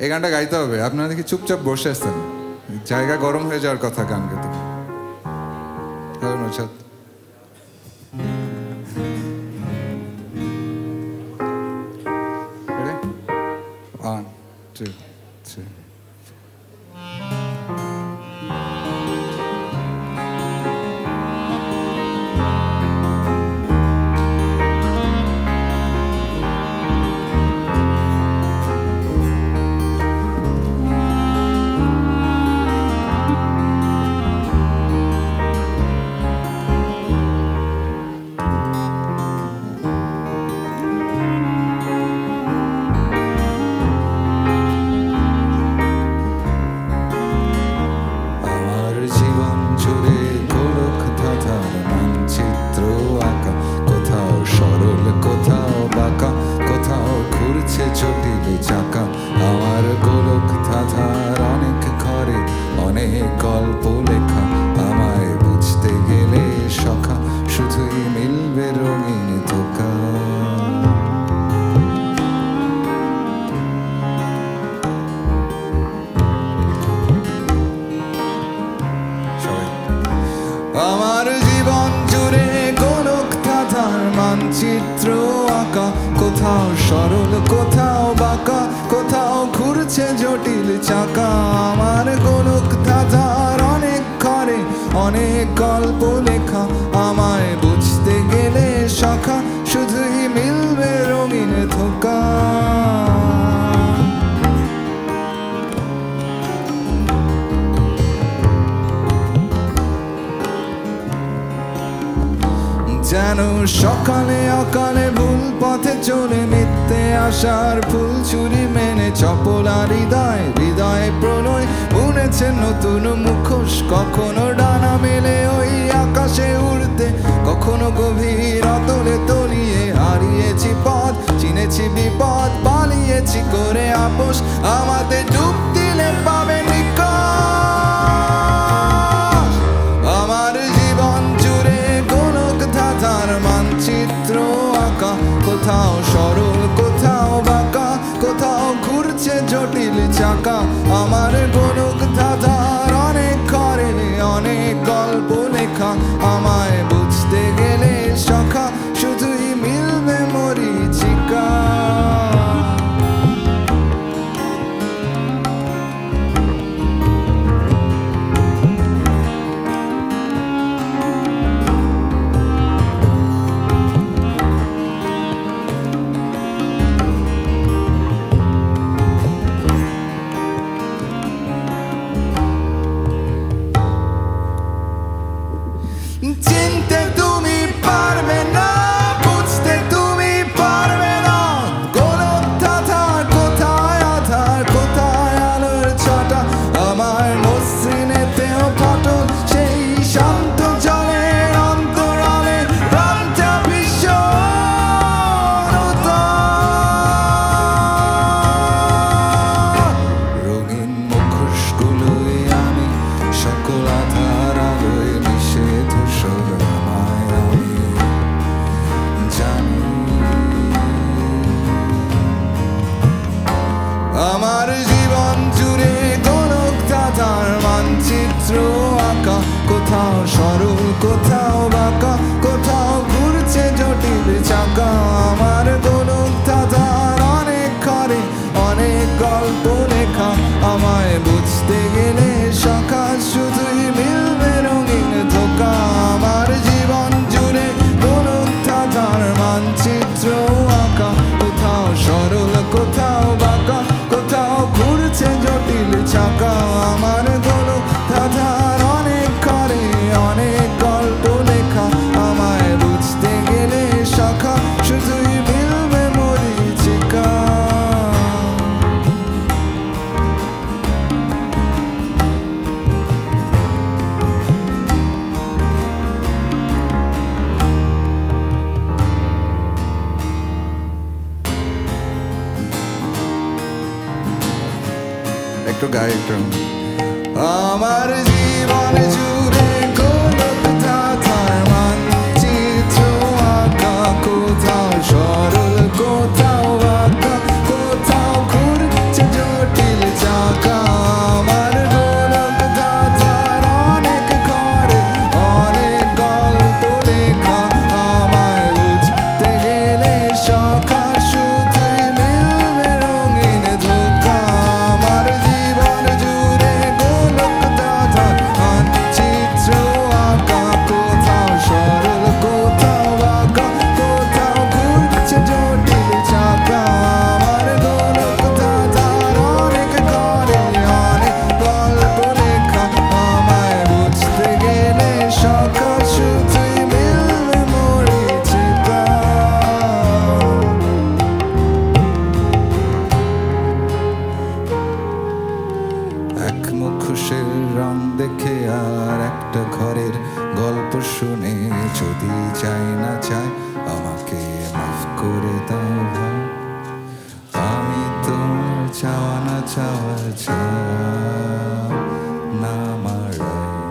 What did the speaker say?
এই গানটা গাইতে হবে। আপনারা দেখি চুপচাপ বসে আছেন, জায়গা গরম হয়ে যাওয়ার কথা গান গাইতে। Hello Naushad, One, two, three. আমার জীবন জুড়ে গোলক ধাঁধার মানচিত্র আঁকা, কোথাও সরল কোথাও বাঁকা, কোথাও ঘুরছে জটিল চাকা। আমার গোলক ধাঁধার অনেক ঘরে অনেক গল্প লেখা, আমায় বুঝতে গেলে শাখা শুধুই মিলবে রঙিন ধোঁকা। যেন সকালে অকালে ভুল পথে চলে মিথ্যে আশার ফুল ছুরি মেনে চপলা হৃদয় হৃদয় প্রণয় বুনেছে নতুন মুখোশ। কখনো ডানা মেলে ওই আকাশে উড়তে, কখনো গভীর অতলে তলিয়ে হারিয়েছি পথ, চিনেছি বিপদ, পালিয়েছি করে আপোষ। আমাদের ডুব দিলে পাবে নিকাশ। আমার জীবন জুড়ে গোলক ধাঁধার মানচিত্র আঁকা, কোথাও সরল কোথাও বাঁকা, কোথাও ঘুরছে জটিল চাকা। আমার গোলক ধাঁধার অনেক ঘরে অনেক গল্প লেখা, আমায় বুঝতে গেলে শাখা শুধুই মিলবে মরিচিকা। চিনতে তুমি পারবে না, বুঝতে তুমি পারবে না, গোলক ধাঁধার কোথায় আধার কোথায় আলোর ছটা। আমার মসৃণেতেও ফাটল সেই শান্ত জলের অন্তরালে প্রাণটা বিষণ্ণতা। রঙিন মুখোশগুলোই আমি সকল আধার আলোয় মিশে ধূসর আমায় আমি জানি। আমার জীবন জুড়ে গোলক ধাঁধার মানচিত্র আঁকা, কোথাও সরল কোথাও বাঁকা, কোথাও ঘুরছে জটিল চাকা। আমার গোলক ধাঁধার অনেক ঘরে অনেক গল্প লেখা, আমায় বুঝতে গেলে শাখা শুধুই মিলবে রঙিন ধোঁকা। আমার জীবন জুড়ে গোলক ধাঁধার মানচিত্র আঁকা, কোথাও সরল কোথাও বাঁকা, কোথাও ঘুরছে জটিল চাকা। আমার গোলক ধাঁধার অনেক ঘরে অনেক গল্প লেখা, আমায় বুঝতে গেলে শাখা শুধুই মিলবে মরিচিকা। একটু গায়ে একটু। আমার জীবন জুড়ে গোলক ধাঁধার মানচিত্র আঁকা, কোথাও সরল কোথাও বাঁকা, কোথাও ঘুরছে জটিল দেখে আর একটা ঘরের গল্প শুনে যদি চাই না চাই আমাকে মাফ করে দাও ভাই। আমি তোমার চাওয়া না চাওয়ার ছায়া না মারাই।